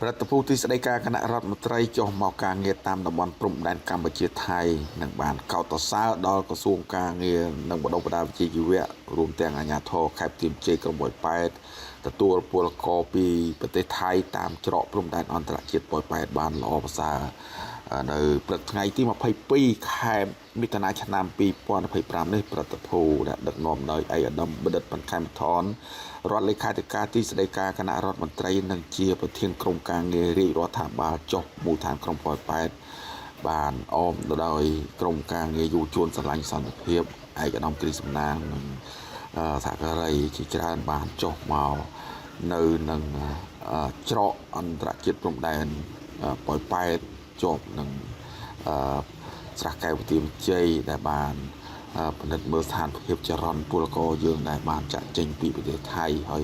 รัฐผู้ที่แสดงการคณะรัฐมนตรีจอมการเงียตามตะวันปรุงแดนกัมพูชีไทยนักบานเก่าต่อสาวดอลกระทรวงการเงียนักบดประดาวิจิยุเวะรวมแต่งอาญาโทแคบทีมเจกระบวยไปแต่ตัวพลกปีประเทศไทยตามเจาะปรุงแดนอันตรายเจ็ดปล่อยไปบานลอภาษาในประเทศไทยที่มาพายปีแคบมิตรนาชนามปีปอนพายปรามในประเทศภูและดักนอมในไอ้ดมบดปันคายมาทอนรัฐเลขาธิการที่แสดงการคณะรัฐมนตรีนังเชียประเทศกรมการเงินรีรัฐบาลจบมูทางกรมปล่อยไปบานออมโดยกรมการเงินอยู่ชวนสลายสันเพียบไอ้ดมกฤษนางสากอะไรที่จะได้บานจบมาในนังเจาะอันตรายจิตปรมแดนปล่อยไปจบนังสกัดทีมเจได้บานผลิตเมื่อทานเพียบจรันปุรกยืนได้บานจากเจงปีประเทศไทยให้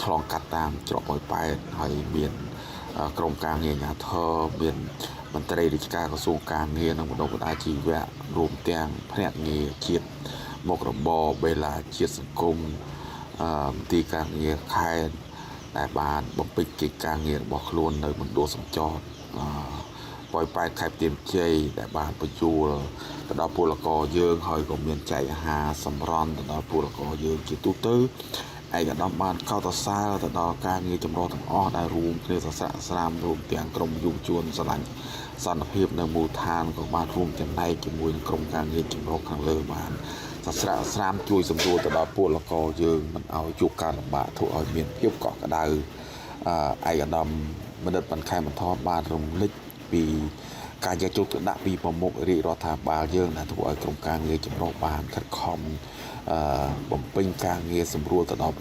ฉลองกัดตามเจาะปล่อยไปให้เมียนกรมการเงินยาเธอเมียนมันตรีดิจิการกระทรวงการเงินนักบุญอาชีวะรวมแต่งแผนกเงินเชียดมกระบอเวลาเชียดสังคมตีการเงินใครได้บานบำเพ็ญกิจการเงินบอกล้วนในมันโดสัญจรปล่อยไปใครเตรียมเจได้บานประจูแต่ดาวปูละกอเยืองหอยก็เมียนใจหาสำรอนแต่ดาวปูละกอเยืองจิตตุตื้อไอ้กับดำบานเข้าต่อซาแต่ดาวการเงินจำรองทั้งอ้อได้รวมเครือสะสามรวมเตียงกรมยุงจวนสลันสันเพียบในมูทานของบ้านรวมจำในจมูกกรมการเงินจำรองทางเลือบานสะสามจุยสำรวจแต่ดาวปูละกอเยืองมันเอาจุกการลำบากถูกเอาเมียนเพียบเกาะกระดาไอ้กับดำมันเดินปันไข่มันทอดบ้านรวมลิกปีการจะจุดดับปีประมุขรีรัฐบาลเยอะนะทุกไอกรมการเงินจำรองบานคัดคอมบ่มเป็นการเงินสำรวจตลอด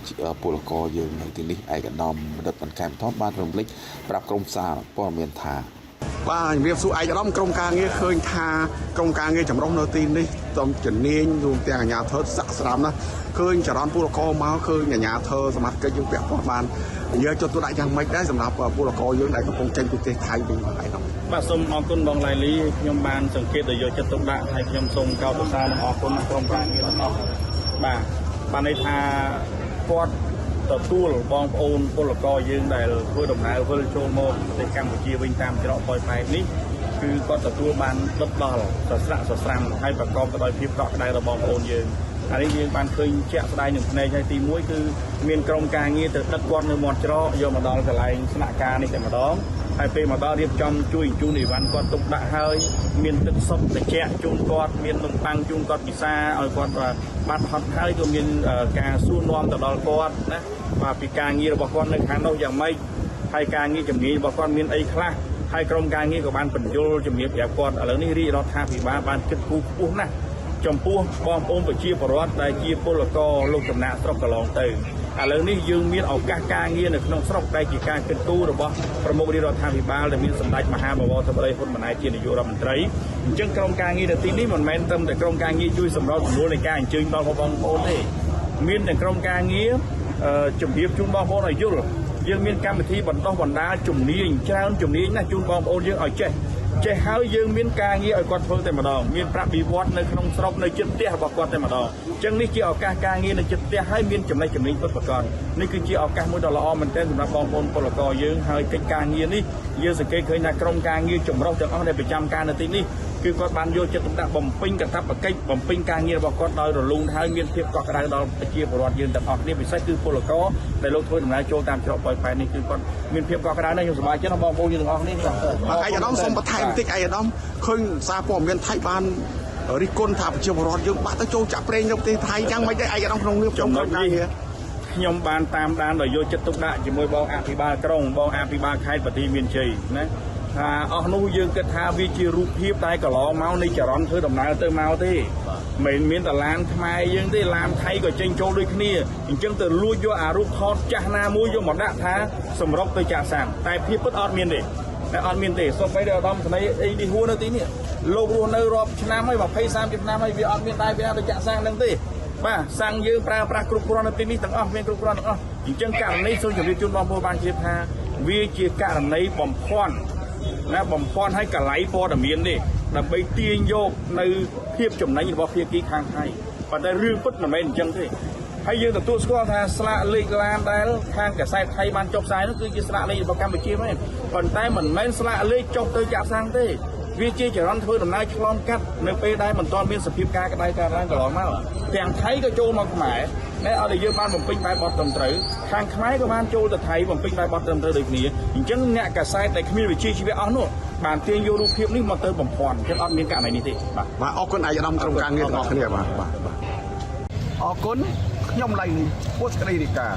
ปุรกเยอะในที่นี้ไอกระดมดับปันแคมทอดบ้านรวมเล็กปรับกรมสาป้อเมียนทาบ้านเรียบสู้ไอกระดมกรมการเงินเคยทากรมการเงินจำรองในที่นี้ต้องจะเนียนรวมแต่งยาเธอสักสามนะเคยจะร้อนปุรกมาเคยยาเธอสมัครก็ยังเปียกประมาณเยอะจนตัวได้ยังไม่ได้สำหรับปุรกเยอะในกระพงเจนประเทศไทยเป็นอะไรครับបាទសូមអរគុណបងឡៃលីខ្ញុំបានសង្កេតដោយយកចិត្តទុកដាក់ហើយខ្ញុំសូមកោតសរសើរនិងអរគុណក្រុមការងារទាំងអស់បាទបានន័យថាគាត់ទទួលបងប្អូនពលករយើងដែលធ្វើដំណើរវិលចូលមកប្រទេសកម្ពុជាវិញតាមច្រកប៉ោយប៉ែតនេះគឺគាត់ទទួលបានដុតដល់សស្រាក់សស្រាំហើយប្រកបទៅដោយភាពកក់ក្ដៅរបស់បងប្អូនយើងហើយនេះយើងបានឃើញជាក់ស្ដែងនឹងភ្នែកហើយទី1គឺមានក្រុមការងារទៅដឹកគាត់នៅមាត់ច្រកយកមកដល់កន្លែងស្នាក់ការនេះតែម្ដងហើយពេលមកដល់រៀបចំជួយជូនអីវ៉ាន់គាត់ទុកដាក់ហើយមានទឹកសុបត្រជាក់ជូនគាត់មាននំប៉័ងជូនគាត់ពិសាឲ្យគាត់បាត់ហត់ហើយក៏មានការសួរនាំទៅដល់គាត់ណាបាទពីការងាររបស់គាត់នៅខាងនោះយ៉ាងម៉េចហើយការងារជំនាញរបស់គាត់មានអីខ្លះហើយក្រុមការងារក៏បានបញ្យល់ជំរាបប្រាប់គាត់ឥឡូវនេះរាជរដ្ឋាភិបាលបានគិតគូរខ្ពស់ណាស់ចំពោះបងប្អូនប្រជាពលរដ្ឋដែលជាពលករលោកចំណាក់ស្រុកកន្លងទៅឥឡូវនេះយើងមានឱកាសការងារនៅក្នុងស្រុកដែលជាការគិតគូររបស់ប្រមុខរាជរដ្ឋាភិបាលដែលមានសម្ដេចមហាបវរធិបតីហ៊ុនម៉ាណែតជានាយករដ្ឋមន្ត្រីអញ្ចឹងក្រុមការងារនៅទីនេះមិនមែនត្រឹមតែក្រុមការងារជួយសម្របសម្រួលនៃការអញ្ជើញដល់បងប្អូនទេមានតែក្រុមការងារជំរាបជូនបងប្អូនឲ្យយល់យើងមានកម្មវិធីបណ្ដុះបណ្ដាលជំនាញច្រើនជំនាញណាស់ជូនបងប្អូនយើងឲ្យចេះហើយយើងមានការងារឲ្យគាត់ធ្វើតែម្ដងមានប្រាក់បៀវត្សនៅក្នុងស្រុកនៅជិតផ្ទះរបស់គាត់តែម្ដងអញ្ចឹងនេះជាឱកាសការងារនៅជិតផ្ទះហើយមានចំណេះចំណេញពិតប្រាកដនេះគឺជាឱកាសមួយដ៏ល្អមែនទែនសម្រាប់បងប្អូនពលករយើងហើយកិច្ចការងារនេះយើងសង្កេតឃើញថាក្រុមការងារចម្រុះទាំងអស់ដែលប្រចាំការនៅទីនេះគឺគាត់បានយកចិត្តទុកដាក់បំពេញកាតព្វកិច្ចបំពេញការងាររបស់គាត់ដោយរលូនហើយមានភាពកក់ក្ដៅដល់ប្រជាពលរដ្ឋយើងទាំងអស់គ្នាពិសេសគឺពលករដែលលោកធ្វើដំណើរចូលតាមច្រកប៉ោយប៉ែតនេះគឺគាត់មានភាពកក់ក្ដៅណាស់ខ្ញុំសប្បាយចិត្តបងប្អូនយើងទាំងអស់គ្នាបាទឯកឧត្តមសូមបន្ថែមបន្តិចឯកឧត្តមឃើញសារព័ត៌មានថៃបានរិះគន់ថាប្រជាពលរដ្ឋយើងបាក់ទៅចូលចាក់ប្រេងនៅប្រទេសថៃយ៉ាងមិនទេឯកឧត្តមក្នុងនាមចំណុចនេះខ្ញុំបានតាមដានដោយយកចិត្តទុកដាក់ជាមួយបងអភិបាលក្រុងបងអភិបាលខេត្តបន្ទាយមានជ័យណាថាអស់នោះយើងគិតថាវាជារូបភាពតែកន្លងមកនៃចរន្តធ្វើដំណើរទៅមកទេមិនមានតែឡានខ្មែរយើងទេឡានថៃក៏ចេញចូលដូចគ្នាអញ្ចឹងទៅលួចយកអារូបថតចាស់ណាមួយយកមកដាក់ថាសម្រុកទៅចាក់សាំងតែភាពពិតអត់មានទេតែអត់មានទេសូម្បីតែឧត្តមស្នេហ៍អីនេះហួរនៅទីនេះលោករស់នៅរាប់ឆ្នាំហើយ20 30ឆ្នាំហើយវាអត់មានដែរវាទៅចាក់សាំងនឹងទេបាទសាំងយើងប្រើប្រាស់គ្រប់គ្រាន់នៅទីនេះទាំងអស់មានគ្រប់គ្រាន់ទាំងអស់អញ្ចឹងករណីសូមជម្រាបជូនបងប្អូនបានជ្រាបថាវាជាករណីបំភាន់ណាបំភាន់ឲ្យកលៃព័ត៌មាននេះដើម្បីទាញយកនៅភាពចំណេញរបស់ភាគីខាងថៃប៉ុន្តែរឿងពិតមិនមែនអញ្ចឹងទេ ហើយយើងទទួលស្គាល់ថាស្លាកលេខឡានដែលខាងកាសែតថៃបានចុះផ្សាយនោះគឺជាស្លាកលេខរបស់កម្ពុជាមែនប៉ុន្តែមិនមែនស្លាកលេខចុះទៅចាក់សាំងទេវាជាចរន្តធ្វើដំណើរឆ្លងកាត់នៅពេលដែលមិនទាន់មានសភាពការក្តៅកើតឡើងកន្លងមកទាំងថៃក៏ចូលមកខ្មែរតែឲ្យតែយើងបានបំពេញបែបបទត្រឹមត្រូវខាងខ្មែរក៏បានចូលទៅថៃបំពេញបែបបទត្រឹមត្រូវដូចគ្នាអញ្ចឹងអ្នកកាសែតដែលគ្មានវិជ្ជាជីវៈអស់នោះបានទាញយករូបភាពនេះមកទៅបំភាន់អញ្ចឹងអត់មានករណីនេះទេបាទ អរគុណឯកឧត្តមក្រុមការងារទាំងអស់គ្នាបាទអរគុណខ្ញុំឡៃនេះពុទ្ធក្តីរីកា